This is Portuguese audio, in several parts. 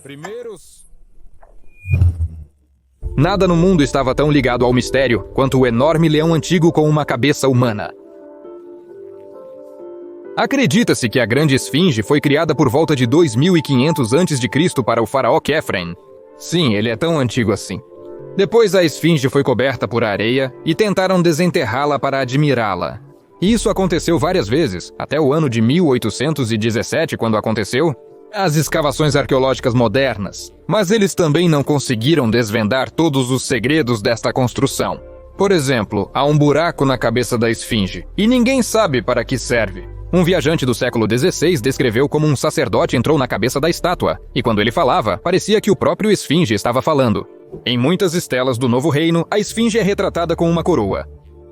Primeiros... Nada no mundo estava tão ligado ao mistério quanto o enorme leão antigo com uma cabeça humana. Acredita-se que a Grande Esfinge foi criada por volta de 2500 a.C. para o faraó Khephren. Sim, ele é tão antigo assim. Depois a esfinge foi coberta por areia e tentaram desenterrá-la para admirá-la. E isso aconteceu várias vezes, até o ano de 1817, quando aconteceu as escavações arqueológicas modernas. Mas eles também não conseguiram desvendar todos os segredos desta construção. Por exemplo, há um buraco na cabeça da esfinge, e ninguém sabe para que serve. Um viajante do século XVI descreveu como um sacerdote entrou na cabeça da estátua, e quando ele falava, parecia que o próprio esfinge estava falando. Em muitas estelas do Novo Reino, a esfinge é retratada com uma coroa.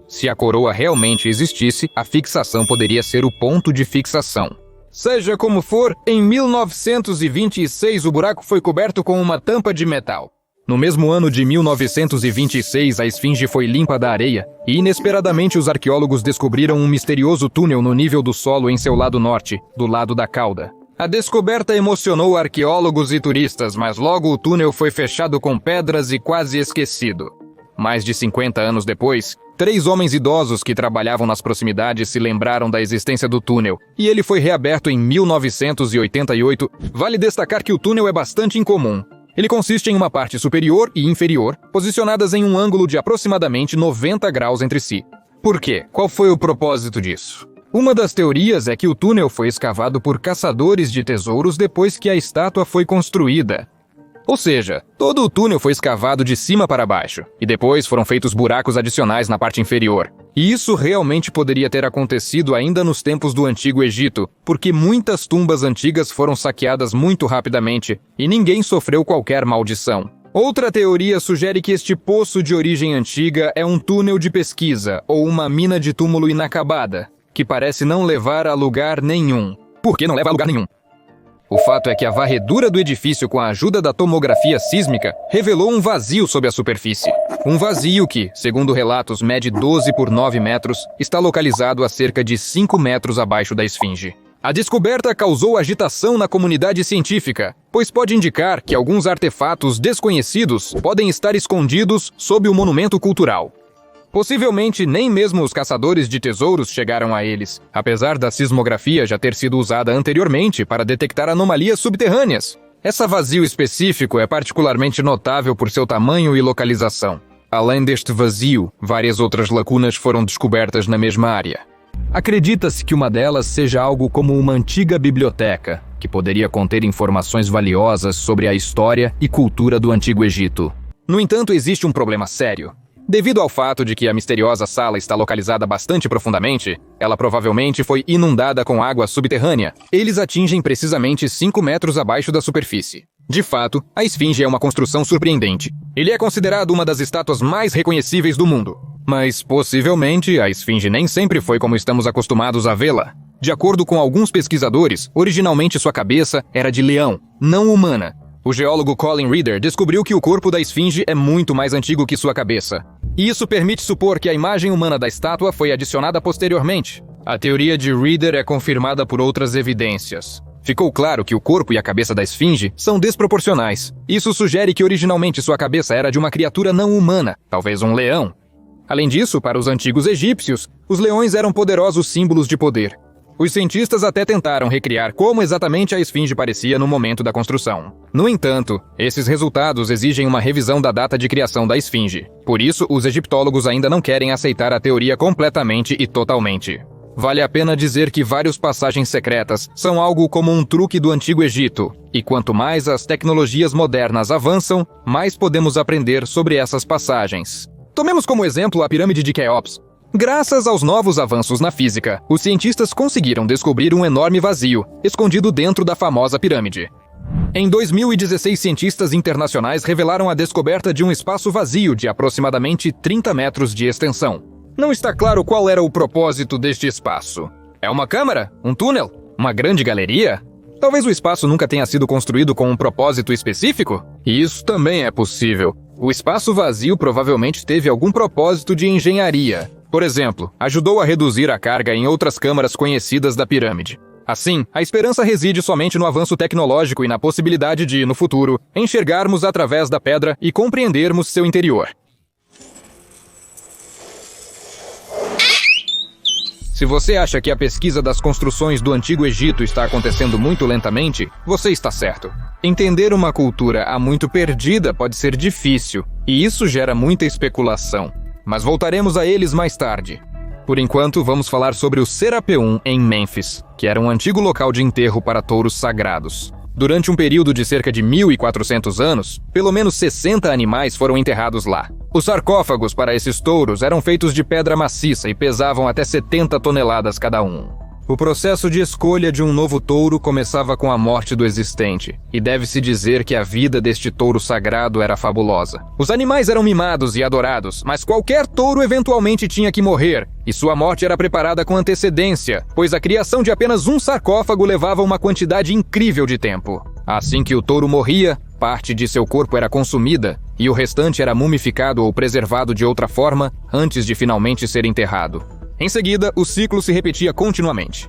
Se a coroa realmente existisse, a fixação poderia ser o ponto de fixação. Seja como for, em 1926 o buraco foi coberto com uma tampa de metal. No mesmo ano de 1926, a esfinge foi limpa da areia e, inesperadamente, os arqueólogos descobriram um misterioso túnel no nível do solo em seu lado norte, do lado da cauda. A descoberta emocionou arqueólogos e turistas, mas logo o túnel foi fechado com pedras e quase esquecido. Mais de 50 anos depois, 3 homens idosos que trabalhavam nas proximidades se lembraram da existência do túnel, e ele foi reaberto em 1988. Vale destacar que o túnel é bastante incomum. Ele consiste em uma parte superior e inferior, posicionadas em um ângulo de aproximadamente 90 graus entre si. Por quê? Qual foi o propósito disso? Uma das teorias é que o túnel foi escavado por caçadores de tesouros depois que a estátua foi construída. Ou seja, todo o túnel foi escavado de cima para baixo, e depois foram feitos buracos adicionais na parte inferior. E isso realmente poderia ter acontecido ainda nos tempos do Antigo Egito, porque muitas tumbas antigas foram saqueadas muito rapidamente, e ninguém sofreu qualquer maldição. Outra teoria sugere que este poço de origem antiga é um túnel de pesquisa, ou uma mina de túmulo inacabada, que parece não levar a lugar nenhum. Por que não leva a lugar nenhum? O fato é que a varredura do edifício com a ajuda da tomografia sísmica revelou um vazio sob a superfície. Um vazio que, segundo relatos, mede 12 por 9 metros, está localizado a cerca de 5 metros abaixo da esfinge. A descoberta causou agitação na comunidade científica, pois pode indicar que alguns artefatos desconhecidos podem estar escondidos sob o monumento cultural. Possivelmente nem mesmo os caçadores de tesouros chegaram a eles, apesar da sismografia já ter sido usada anteriormente para detectar anomalias subterrâneas. Esse vazio específico é particularmente notável por seu tamanho e localização. Além deste vazio, várias outras lacunas foram descobertas na mesma área. Acredita-se que uma delas seja algo como uma antiga biblioteca, que poderia conter informações valiosas sobre a história e cultura do Antigo Egito. No entanto, existe um problema sério. Devido ao fato de que a misteriosa sala está localizada bastante profundamente, ela provavelmente foi inundada com água subterrânea. Eles atingem precisamente 5 metros abaixo da superfície. De fato, a esfinge é uma construção surpreendente. Ele é considerado uma das estátuas mais reconhecíveis do mundo. Mas, possivelmente, a esfinge nem sempre foi como estamos acostumados a vê-la. De acordo com alguns pesquisadores, originalmente sua cabeça era de leão, não humana. O geólogo Colin Reeder descobriu que o corpo da esfinge é muito mais antigo que sua cabeça. E isso permite supor que a imagem humana da estátua foi adicionada posteriormente. A teoria de Reeder é confirmada por outras evidências. Ficou claro que o corpo e a cabeça da esfinge são desproporcionais. Isso sugere que originalmente sua cabeça era de uma criatura não humana, talvez um leão. Além disso, para os antigos egípcios, os leões eram poderosos símbolos de poder. Os cientistas até tentaram recriar como exatamente a esfinge parecia no momento da construção. No entanto, esses resultados exigem uma revisão da data de criação da esfinge. Por isso, os egiptólogos ainda não querem aceitar a teoria completamente e totalmente. Vale a pena dizer que várias passagens secretas são algo como um truque do Antigo Egito. E quanto mais as tecnologias modernas avançam, mais podemos aprender sobre essas passagens. Tomemos como exemplo a pirâmide de Quéops. Graças aos novos avanços na física, os cientistas conseguiram descobrir um enorme vazio, escondido dentro da famosa pirâmide. Em 2016, cientistas internacionais revelaram a descoberta de um espaço vazio de aproximadamente 30 metros de extensão. Não está claro qual era o propósito deste espaço. É uma câmara? Um túnel? Uma grande galeria? Talvez o espaço nunca tenha sido construído com um propósito específico? Isso também é possível. O espaço vazio provavelmente teve algum propósito de engenharia. Por exemplo, ajudou a reduzir a carga em outras câmaras conhecidas da pirâmide. Assim, a esperança reside somente no avanço tecnológico e na possibilidade de, no futuro, enxergarmos através da pedra e compreendermos seu interior. Se você acha que a pesquisa das construções do Antigo Egito está acontecendo muito lentamente, você está certo. Entender uma cultura há muito perdida pode ser difícil, e isso gera muita especulação. Mas voltaremos a eles mais tarde. Por enquanto, vamos falar sobre o Serapeum em Mênfis, que era um antigo local de enterro para touros sagrados. Durante um período de cerca de 1.400 anos, pelo menos 60 animais foram enterrados lá. Os sarcófagos para esses touros eram feitos de pedra maciça e pesavam até 70 toneladas cada um. O processo de escolha de um novo touro começava com a morte do existente, e deve-se dizer que a vida deste touro sagrado era fabulosa. Os animais eram mimados e adorados, mas qualquer touro eventualmente tinha que morrer, e sua morte era preparada com antecedência, pois a criação de apenas um sarcófago levava uma quantidade incrível de tempo. Assim que o touro morria, parte de seu corpo era consumida, e o restante era mumificado ou preservado de outra forma antes de finalmente ser enterrado. Em seguida, o ciclo se repetia continuamente.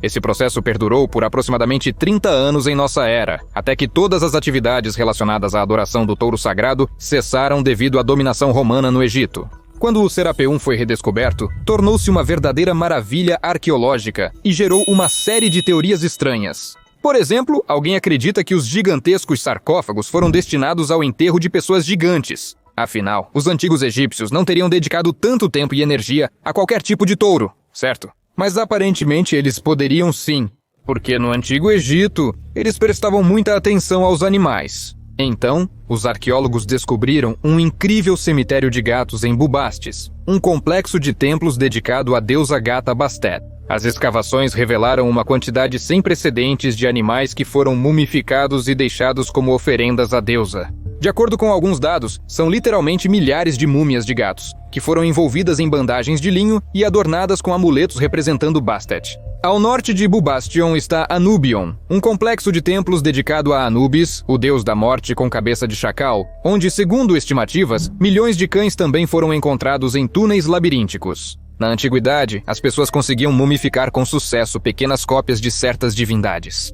Esse processo perdurou por aproximadamente 30 anos em nossa era, até que todas as atividades relacionadas à adoração do touro sagrado cessaram devido à dominação romana no Egito. Quando o Serapeum foi redescoberto, tornou-se uma verdadeira maravilha arqueológica e gerou uma série de teorias estranhas. Por exemplo, alguém acredita que os gigantescos sarcófagos foram destinados ao enterro de pessoas gigantes. Afinal, os antigos egípcios não teriam dedicado tanto tempo e energia a qualquer tipo de touro, certo? Mas aparentemente eles poderiam sim, porque no Antigo Egito, eles prestavam muita atenção aos animais. Então, os arqueólogos descobriram um incrível cemitério de gatos em Bubastis, um complexo de templos dedicado à deusa gata Bastet. As escavações revelaram uma quantidade sem precedentes de animais que foram mumificados e deixados como oferendas à deusa. De acordo com alguns dados, são literalmente milhares de múmias de gatos, que foram envolvidas em bandagens de linho e adornadas com amuletos representando Bastet. Ao norte de Bubastion está Anubion, um complexo de templos dedicado a Anubis, o deus da morte com cabeça de chacal, onde, segundo estimativas, milhões de cães também foram encontrados em túneis labirínticos. Na antiguidade, as pessoas conseguiam mumificar com sucesso pequenas cópias de certas divindades.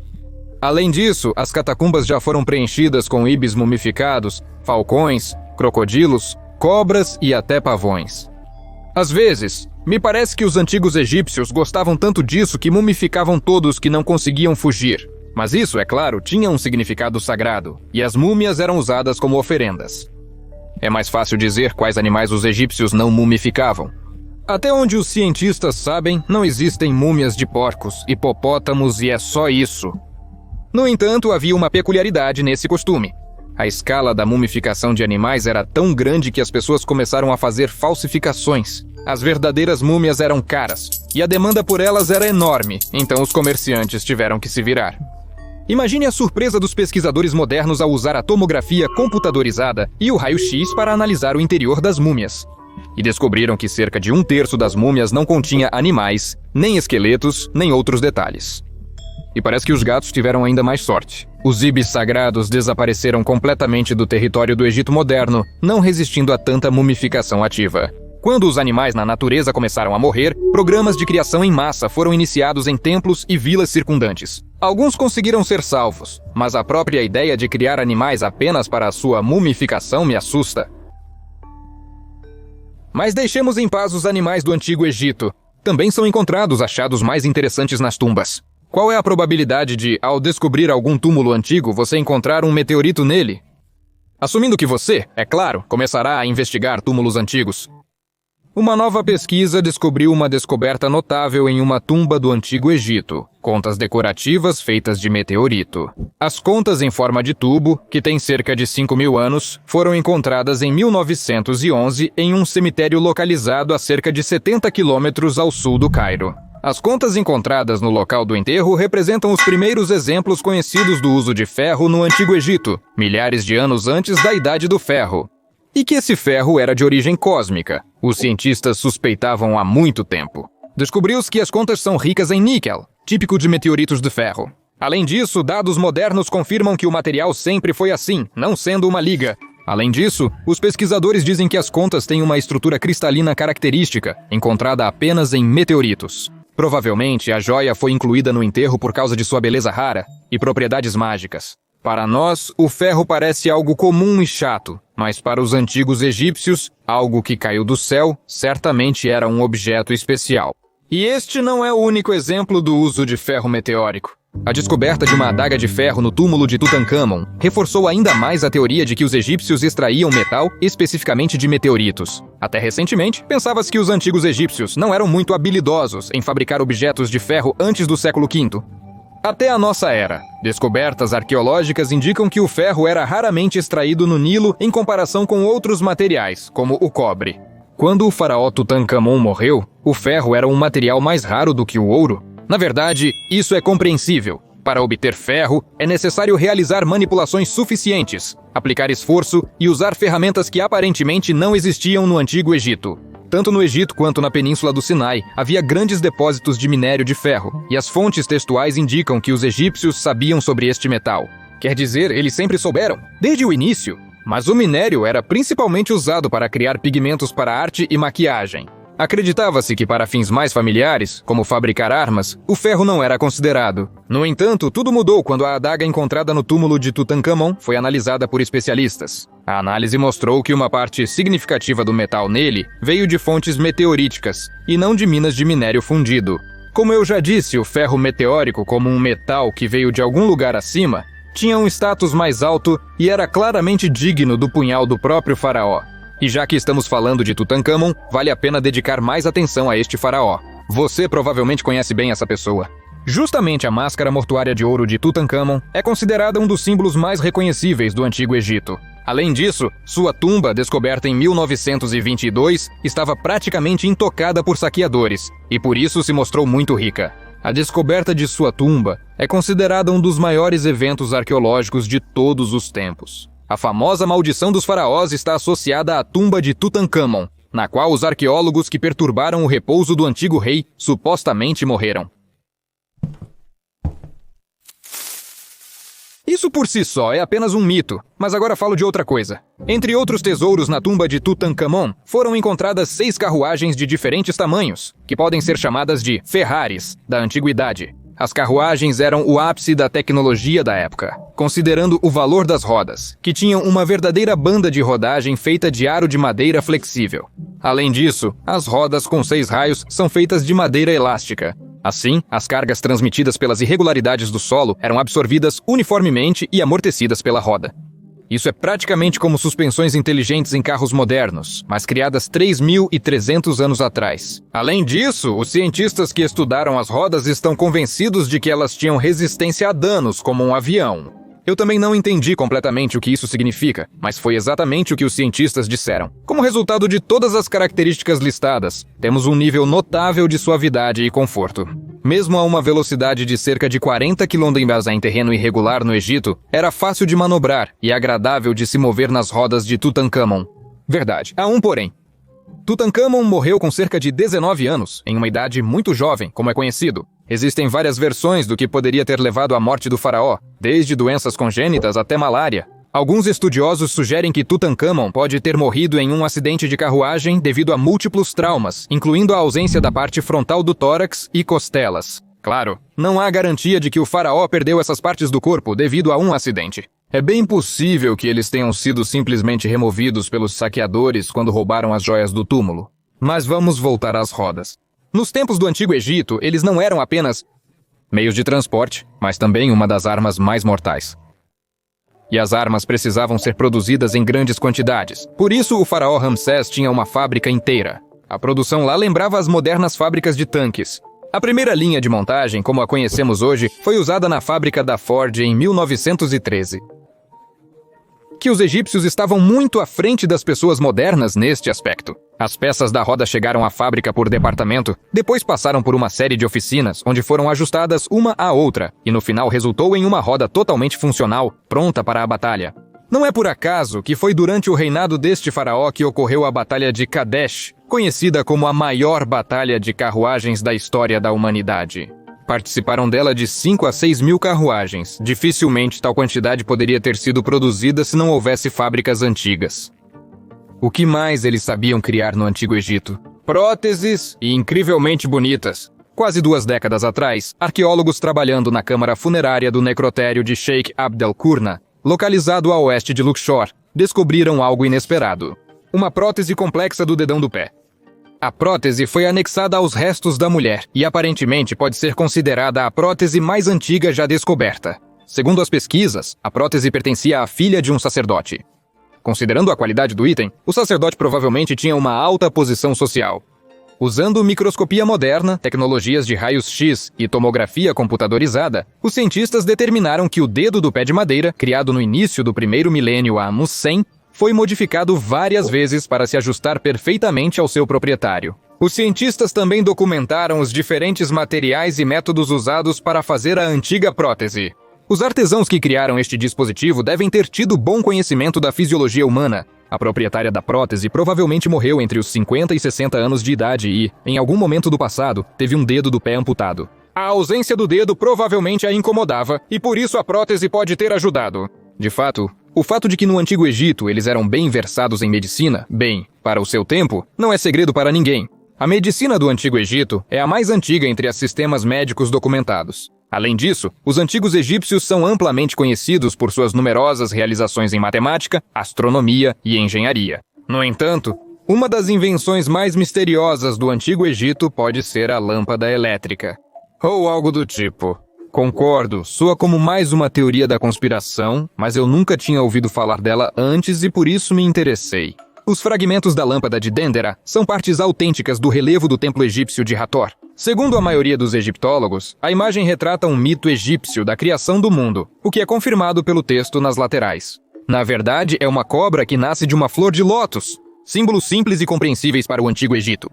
Além disso, as catacumbas já foram preenchidas com ibis mumificados, falcões, crocodilos, cobras e até pavões. Às vezes, me parece que os antigos egípcios gostavam tanto disso que mumificavam todos que não conseguiam fugir. Mas isso, é claro, tinha um significado sagrado, e as múmias eram usadas como oferendas. É mais fácil dizer quais animais os egípcios não mumificavam. Até onde os cientistas sabem, não existem múmias de porcos, hipopótamos e é só isso. No entanto, havia uma peculiaridade nesse costume. A escala da mumificação de animais era tão grande que as pessoas começaram a fazer falsificações. As verdadeiras múmias eram caras, e a demanda por elas era enorme, então os comerciantes tiveram que se virar. Imagine a surpresa dos pesquisadores modernos ao usar a tomografia computadorizada e o raio-x para analisar o interior das múmias. E descobriram que cerca de 1/3 das múmias não continha animais, nem esqueletos, nem outros detalhes. E parece que os gatos tiveram ainda mais sorte. Os ibis sagrados desapareceram completamente do território do Egito moderno, não resistindo a tanta mumificação ativa. Quando os animais na natureza começaram a morrer, programas de criação em massa foram iniciados em templos e vilas circundantes. Alguns conseguiram ser salvos, mas a própria ideia de criar animais apenas para a sua mumificação me assusta. Mas deixemos em paz os animais do Antigo Egito. Também são encontrados achados mais interessantes nas tumbas. Qual é a probabilidade de, ao descobrir algum túmulo antigo, você encontrar um meteorito nele? Assumindo que você, é claro, começará a investigar túmulos antigos. Uma nova pesquisa descobriu uma descoberta notável em uma tumba do Antigo Egito, contas decorativas feitas de meteorito. As contas em forma de tubo, que têm cerca de 5.000 anos, foram encontradas em 1911 em um cemitério localizado a cerca de 70 quilômetros ao sul do Cairo. As contas encontradas no local do enterro representam os primeiros exemplos conhecidos do uso de ferro no Antigo Egito, milhares de anos antes da Idade do Ferro. E que esse ferro era de origem cósmica. Os cientistas suspeitavam há muito tempo. Descobriu-se que as contas são ricas em níquel, típico de meteoritos de ferro. Além disso, dados modernos confirmam que o material sempre foi assim, não sendo uma liga. Além disso, os pesquisadores dizem que as contas têm uma estrutura cristalina característica, encontrada apenas em meteoritos. Provavelmente, a joia foi incluída no enterro por causa de sua beleza rara e propriedades mágicas. Para nós, o ferro parece algo comum e chato, mas para os antigos egípcios, algo que caiu do céu certamente era um objeto especial. E este não é o único exemplo do uso de ferro meteórico. A descoberta de uma adaga de ferro no túmulo de Tutancâmon reforçou ainda mais a teoria de que os egípcios extraíam metal especificamente de meteoritos. Até recentemente, pensava-se que os antigos egípcios não eram muito habilidosos em fabricar objetos de ferro antes do século V. Até a nossa era, descobertas arqueológicas indicam que o ferro era raramente extraído no Nilo em comparação com outros materiais, como o cobre. Quando o faraó Tutancâmon morreu, o ferro era um material mais raro do que o ouro. Na verdade, isso é compreensível. Para obter ferro, é necessário realizar manipulações suficientes, aplicar esforço e usar ferramentas que aparentemente não existiam no Antigo Egito. Tanto no Egito quanto na Península do Sinai, havia grandes depósitos de minério de ferro, e as fontes textuais indicam que os egípcios sabiam sobre este metal. Quer dizer, eles sempre souberam, desde o início. Mas o minério era principalmente usado para criar pigmentos para arte e maquiagem. Acreditava-se que para fins mais familiares, como fabricar armas, o ferro não era considerado. No entanto, tudo mudou quando a adaga encontrada no túmulo de Tutancâmon foi analisada por especialistas. A análise mostrou que uma parte significativa do metal nele veio de fontes meteoríticas, e não de minas de minério fundido. Como eu já disse, o ferro meteórico, como um metal que veio de algum lugar acima, tinha um status mais alto e era claramente digno do punhal do próprio faraó. E já que estamos falando de Tutancâmon, vale a pena dedicar mais atenção a este faraó. Você provavelmente conhece bem essa pessoa. Justamente a máscara mortuária de ouro de Tutancâmon é considerada um dos símbolos mais reconhecíveis do Antigo Egito. Além disso, sua tumba, descoberta em 1922, estava praticamente intocada por saqueadores, e por isso se mostrou muito rica. A descoberta de sua tumba é considerada um dos maiores eventos arqueológicos de todos os tempos. A famosa maldição dos faraós está associada à tumba de Tutancâmon, na qual os arqueólogos que perturbaram o repouso do antigo rei supostamente morreram. Isso por si só é apenas um mito, mas agora falo de outra coisa. Entre outros tesouros na tumba de Tutancâmon, foram encontradas 6 carruagens de diferentes tamanhos, que podem ser chamadas de Ferraris, da antiguidade. As carruagens eram o ápice da tecnologia da época, considerando o valor das rodas, que tinham uma verdadeira banda de rodagem feita de aro de madeira flexível. Além disso, as rodas com 6 raios são feitas de madeira elástica. Assim, as cargas transmitidas pelas irregularidades do solo eram absorvidas uniformemente e amortecidas pela roda. Isso é praticamente como suspensões inteligentes em carros modernos, mas criadas 3.300 anos atrás. Além disso, os cientistas que estudaram as rodas estão convencidos de que elas tinham resistência a danos, como um avião. Eu também não entendi completamente o que isso significa, mas foi exatamente o que os cientistas disseram. Como resultado de todas as características listadas, temos um nível notável de suavidade e conforto. Mesmo a uma velocidade de cerca de 40 km em terreno irregular no Egito, era fácil de manobrar e agradável de se mover nas rodas de Tutancâmon. Verdade, há um porém. Tutancâmon morreu com cerca de 19 anos, em uma idade muito jovem, como é conhecido. Existem várias versões do que poderia ter levado à morte do faraó, desde doenças congênitas até malária. Alguns estudiosos sugerem que Tutancâmon pode ter morrido em um acidente de carruagem devido a múltiplos traumas, incluindo a ausência da parte frontal do tórax e costelas. Claro, não há garantia de que o faraó perdeu essas partes do corpo devido a um acidente. É bem possível que eles tenham sido simplesmente removidos pelos saqueadores quando roubaram as joias do túmulo. Mas vamos voltar às rodas. Nos tempos do Antigo Egito, eles não eram apenas meios de transporte, mas também uma das armas mais mortais. E as armas precisavam ser produzidas em grandes quantidades. Por isso, o faraó Ramsés tinha uma fábrica inteira. A produção lá lembrava as modernas fábricas de tanques. A primeira linha de montagem, como a conhecemos hoje, foi usada na fábrica da Ford em 1913. Que os egípcios estavam muito à frente das pessoas modernas neste aspecto. As peças da roda chegaram à fábrica por departamento, depois passaram por uma série de oficinas, onde foram ajustadas uma à outra, e no final resultou em uma roda totalmente funcional, pronta para a batalha. Não é por acaso que foi durante o reinado deste faraó que ocorreu a Batalha de Kadesh, conhecida como a maior batalha de carruagens da história da humanidade. Participaram dela de 5 a 6 mil carruagens. Dificilmente tal quantidade poderia ter sido produzida se não houvesse fábricas antigas. O que mais eles sabiam criar no Antigo Egito? Próteses e incrivelmente bonitas. Quase 2 décadas atrás, arqueólogos trabalhando na câmara funerária do necrotério de Sheikh Abd al-Qurna, localizado a oeste de Luxor, descobriram algo inesperado: uma prótese complexa do dedão do pé. A prótese foi anexada aos restos da mulher e aparentemente pode ser considerada a prótese mais antiga já descoberta. Segundo as pesquisas, a prótese pertencia à filha de um sacerdote. Considerando a qualidade do item, o sacerdote provavelmente tinha uma alta posição social. Usando microscopia moderna, tecnologias de raios-x e tomografia computadorizada, os cientistas determinaram que o dedo do pé de madeira, criado no início do primeiro milênio há 100, foi modificado várias vezes para se ajustar perfeitamente ao seu proprietário. Os cientistas também documentaram os diferentes materiais e métodos usados para fazer a antiga prótese. Os artesãos que criaram este dispositivo devem ter tido bom conhecimento da fisiologia humana. A proprietária da prótese provavelmente morreu entre os 50 e 60 anos de idade e, em algum momento do passado, teve um dedo do pé amputado. A ausência do dedo provavelmente a incomodava e por isso a prótese pode ter ajudado. De fato, o fato de que no Antigo Egito eles eram bem versados em medicina, para o seu tempo, não é segredo para ninguém. A medicina do Antigo Egito é a mais antiga entre os sistemas médicos documentados. Além disso, os antigos egípcios são amplamente conhecidos por suas numerosas realizações em matemática, astronomia e engenharia. No entanto, uma das invenções mais misteriosas do Antigo Egito pode ser a lâmpada elétrica. Ou algo do tipo. Concordo, soa como mais uma teoria da conspiração, mas eu nunca tinha ouvido falar dela antes e por isso me interessei. Os fragmentos da lâmpada de Dendera são partes autênticas do relevo do templo egípcio de Hathor. Segundo a maioria dos egiptólogos, a imagem retrata um mito egípcio da criação do mundo, o que é confirmado pelo texto nas laterais. Na verdade, é uma cobra que nasce de uma flor de lótus, símbolos simples e compreensíveis para o Antigo Egito.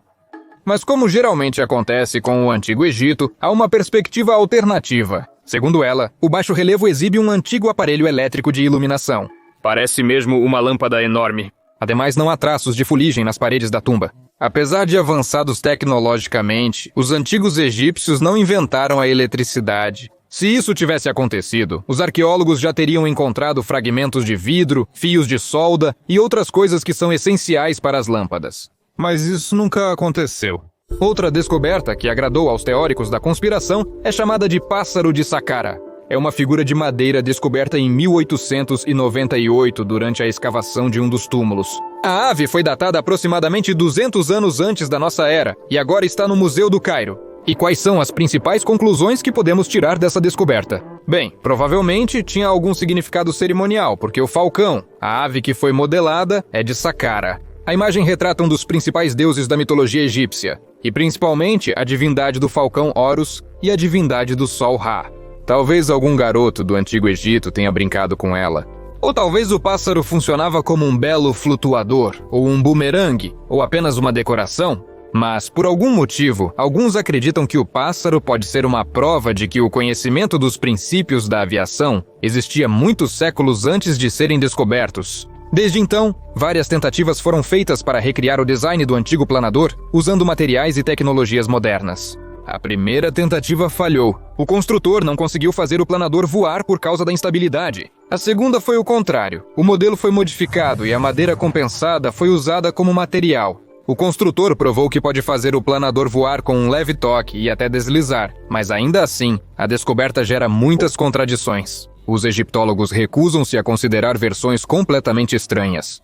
Mas como geralmente acontece com o Antigo Egito, há uma perspectiva alternativa. Segundo ela, o baixo relevo exibe um antigo aparelho elétrico de iluminação. Parece mesmo uma lâmpada enorme. Ademais, não há traços de fuligem nas paredes da tumba. Apesar de avançados tecnologicamente, os antigos egípcios não inventaram a eletricidade. Se isso tivesse acontecido, os arqueólogos já teriam encontrado fragmentos de vidro, fios de solda e outras coisas que são essenciais para as lâmpadas. Mas isso nunca aconteceu. Outra descoberta que agradou aos teóricos da conspiração é chamada de pássaro de Saqqara. É uma figura de madeira descoberta em 1898 durante a escavação de um dos túmulos. A ave foi datada aproximadamente 200 anos antes da nossa era e agora está no Museu do Cairo. E quais são as principais conclusões que podemos tirar dessa descoberta? Bem, provavelmente tinha algum significado cerimonial, porque o falcão, a ave que foi modelada, é de Saqqara. A imagem retrata um dos principais deuses da mitologia egípcia, e principalmente a divindade do falcão Horus e a divindade do sol Ra. Talvez algum garoto do Antigo Egito tenha brincado com ela. Ou talvez o pássaro funcionava como um belo flutuador, ou um bumerangue, ou apenas uma decoração. Mas, por algum motivo, alguns acreditam que o pássaro pode ser uma prova de que o conhecimento dos princípios da aviação existia muitos séculos antes de serem descobertos. Desde então, várias tentativas foram feitas para recriar o design do antigo planador usando materiais e tecnologias modernas. A primeira tentativa falhou. O construtor não conseguiu fazer o planador voar por causa da instabilidade. A segunda foi o contrário. O modelo foi modificado e a madeira compensada foi usada como material. O construtor provou que pode fazer o planador voar com um leve toque e até deslizar, mas ainda assim, a descoberta gera muitas contradições. Os egiptólogos recusam-se a considerar versões completamente estranhas.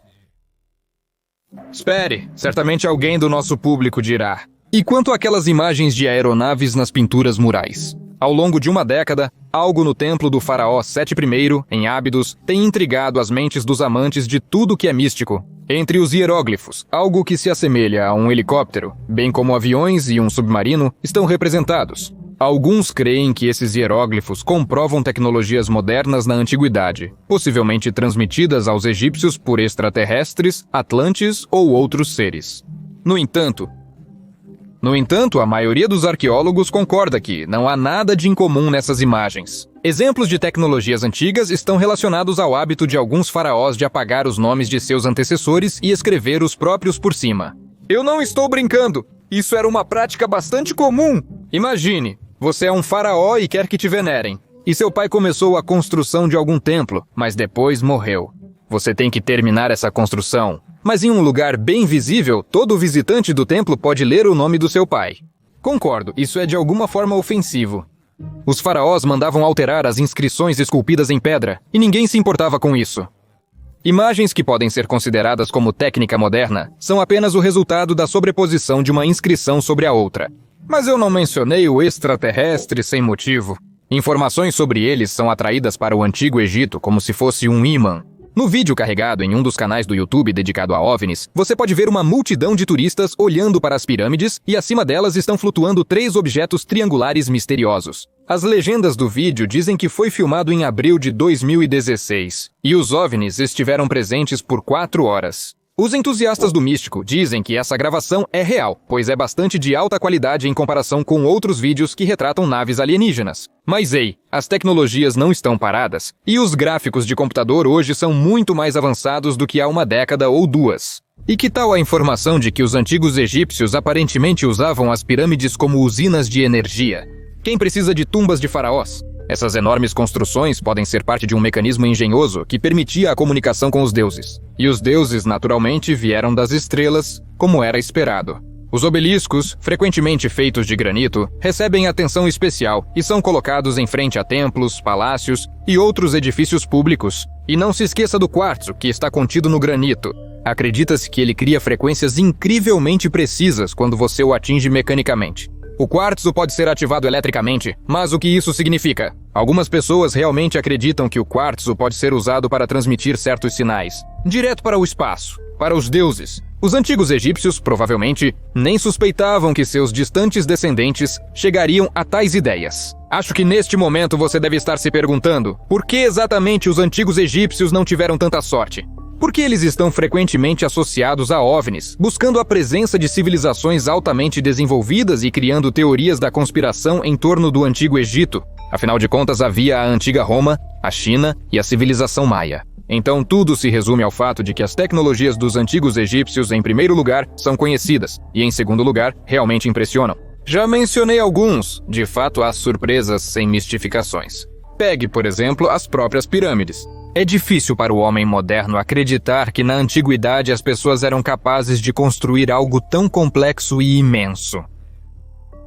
Espere, certamente alguém do nosso público dirá. E quanto àquelas imagens de aeronaves nas pinturas murais? Ao longo de uma década, algo no templo do faraó Sete I, em Ábidos, tem intrigado as mentes dos amantes de tudo que é místico. Entre os hieróglifos, algo que se assemelha a um helicóptero, bem como aviões e um submarino, estão representados. Alguns creem que esses hieróglifos comprovam tecnologias modernas na antiguidade, possivelmente transmitidas aos egípcios por extraterrestres, atlantes ou outros seres. No entanto, a maioria dos arqueólogos concorda que não há nada de incomum nessas imagens. Exemplos de tecnologias antigas estão relacionados ao hábito de alguns faraós de apagar os nomes de seus antecessores e escrever os próprios por cima. Eu não estou brincando! Isso era uma prática bastante comum! Imagine, você é um faraó e quer que te venerem. E seu pai começou a construção de algum templo, mas depois morreu. Você tem que terminar essa construção. Mas em um lugar bem visível, todo visitante do templo pode ler o nome do seu pai. Concordo, isso é de alguma forma ofensivo. Os faraós mandavam alterar as inscrições esculpidas em pedra, e ninguém se importava com isso. Imagens que podem ser consideradas como técnica moderna são apenas o resultado da sobreposição de uma inscrição sobre a outra. Mas eu não mencionei o extraterrestre sem motivo. Informações sobre eles são atraídas para o Antigo Egito como se fosse um ímã. No vídeo carregado em um dos canais do YouTube dedicado a OVNIs, você pode ver uma multidão de turistas olhando para as pirâmides e acima delas estão flutuando 3 objetos triangulares misteriosos. As legendas do vídeo dizem que foi filmado em abril de 2016 e os OVNIs estiveram presentes por 4 horas. Os entusiastas do místico dizem que essa gravação é real, pois é bastante de alta qualidade em comparação com outros vídeos que retratam naves alienígenas. Mas ei, as tecnologias não estão paradas, e os gráficos de computador hoje são muito mais avançados do que há uma década ou 2. E que tal a informação de que os antigos egípcios aparentemente usavam as pirâmides como usinas de energia? Quem precisa de tumbas de faraós? Essas enormes construções podem ser parte de um mecanismo engenhoso que permitia a comunicação com os deuses. E os deuses, naturalmente, vieram das estrelas, como era esperado. Os obeliscos, frequentemente feitos de granito, recebem atenção especial e são colocados em frente a templos, palácios e outros edifícios públicos. E não se esqueça do quartzo, que está contido no granito. Acredita-se que ele cria frequências incrivelmente precisas quando você o atinge mecanicamente. O quartzo pode ser ativado eletricamente, mas o que isso significa? Algumas pessoas realmente acreditam que o quartzo pode ser usado para transmitir certos sinais, direto para o espaço, para os deuses. Os antigos egípcios, provavelmente, nem suspeitavam que seus distantes descendentes chegariam a tais ideias. Acho que neste momento você deve estar se perguntando por que exatamente os antigos egípcios não tiveram tanta sorte. Porque eles estão frequentemente associados a OVNIs, buscando a presença de civilizações altamente desenvolvidas e criando teorias da conspiração em torno do Antigo Egito. Afinal de contas, havia a Antiga Roma, a China e a civilização maia. Então tudo se resume ao fato de que as tecnologias dos antigos egípcios, em primeiro lugar, são conhecidas, e em segundo lugar, realmente impressionam. Já mencionei alguns, de fato há surpresas sem mistificações. Pegue, por exemplo, as próprias pirâmides. É difícil para o homem moderno acreditar que na antiguidade as pessoas eram capazes de construir algo tão complexo e imenso.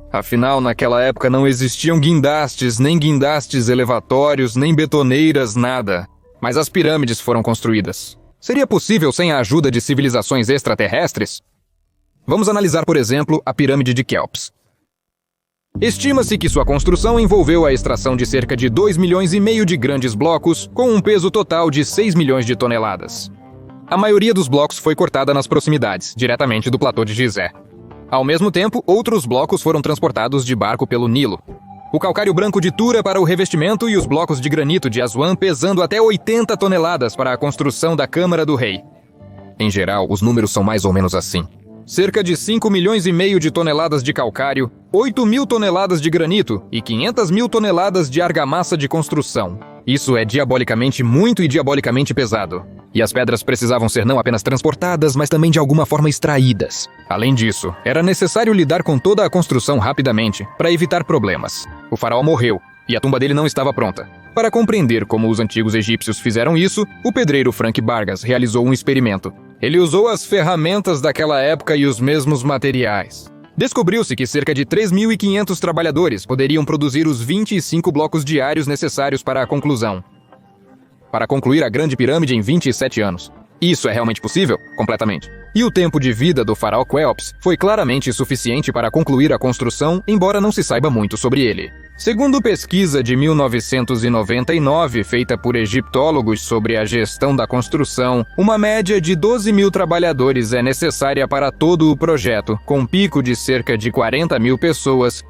Afinal, naquela época não existiam guindastes, nem guindastes elevatórios, nem betoneiras, nada. Mas as pirâmides foram construídas. Seria possível sem a ajuda de civilizações extraterrestres? Vamos analisar, por exemplo, a pirâmide de Quéops. Estima-se que sua construção envolveu a extração de cerca de 2,5 milhões de grandes blocos, com um peso total de 6 milhões de toneladas. A maioria dos blocos foi cortada nas proximidades, diretamente do platô de Gizé. Ao mesmo tempo, outros blocos foram transportados de barco pelo Nilo. O calcário branco de Tura para o revestimento e os blocos de granito de Aswan pesando até 80 toneladas para a construção da Câmara do Rei. Em geral, os números são mais ou menos assim. Cerca de 5,5 milhões de toneladas de calcário, 8.000 toneladas de granito e 500.000 toneladas de argamassa de construção. Isso é diabolicamente muito e diabolicamente pesado. E as pedras precisavam ser não apenas transportadas, mas também de alguma forma extraídas. Além disso, era necessário lidar com toda a construção rapidamente, para evitar problemas. O faraó morreu, e a tumba dele não estava pronta. Para compreender como os antigos egípcios fizeram isso, o pedreiro Frank Vargas realizou um experimento. Ele usou as ferramentas daquela época e os mesmos materiais. Descobriu-se que cerca de 3.500 trabalhadores poderiam produzir os 25 blocos diários necessários para a conclusão. Para concluir a Grande Pirâmide em 27 anos. Isso é realmente possível? Completamente. E o tempo de vida do faraó Quéops foi claramente suficiente para concluir a construção, embora não se saiba muito sobre ele. Segundo pesquisa de 1999, feita por egiptólogos sobre a gestão da construção, uma média de 12.000 trabalhadores é necessária para todo o projeto, com pico de cerca de 40.000 pessoas.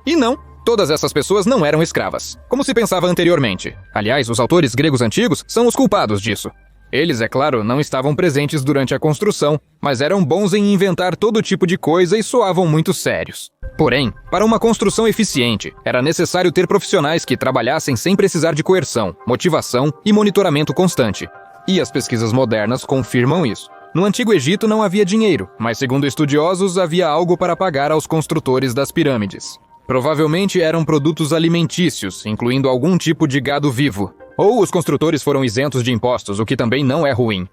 E não, todas essas pessoas não eram escravas, como se pensava anteriormente. Aliás, os autores gregos antigos são os culpados disso. Eles, é claro, não estavam presentes durante a construção, mas eram bons em inventar todo tipo de coisa e soavam muito sérios. Porém, para uma construção eficiente, era necessário ter profissionais que trabalhassem sem precisar de coerção, motivação e monitoramento constante. E as pesquisas modernas confirmam isso. No Antigo Egito não havia dinheiro, mas segundo estudiosos havia algo para pagar aos construtores das pirâmides. Provavelmente eram produtos alimentícios, incluindo algum tipo de gado vivo. Ou os construtores foram isentos de impostos, o que também não é ruim.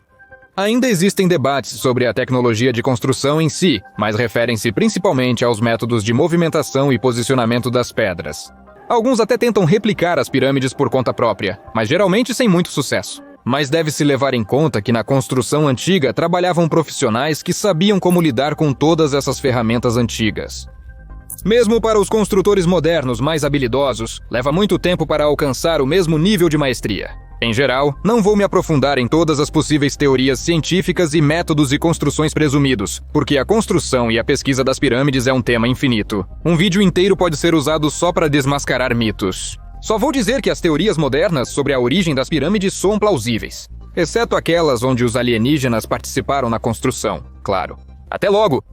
Ainda existem debates sobre a tecnologia de construção em si, mas referem-se principalmente aos métodos de movimentação e posicionamento das pedras. Alguns até tentam replicar as pirâmides por conta própria, mas geralmente sem muito sucesso. Mas deve-se levar em conta que na construção antiga trabalhavam profissionais que sabiam como lidar com todas essas ferramentas antigas. Mesmo para os construtores modernos mais habilidosos, leva muito tempo para alcançar o mesmo nível de maestria. Em geral, não vou me aprofundar em todas as possíveis teorias científicas e métodos de construções presumidos, porque a construção e a pesquisa das pirâmides é um tema infinito. Um vídeo inteiro pode ser usado só para desmascarar mitos. Só vou dizer que as teorias modernas sobre a origem das pirâmides soam plausíveis, exceto aquelas onde os alienígenas participaram na construção, claro. Até logo!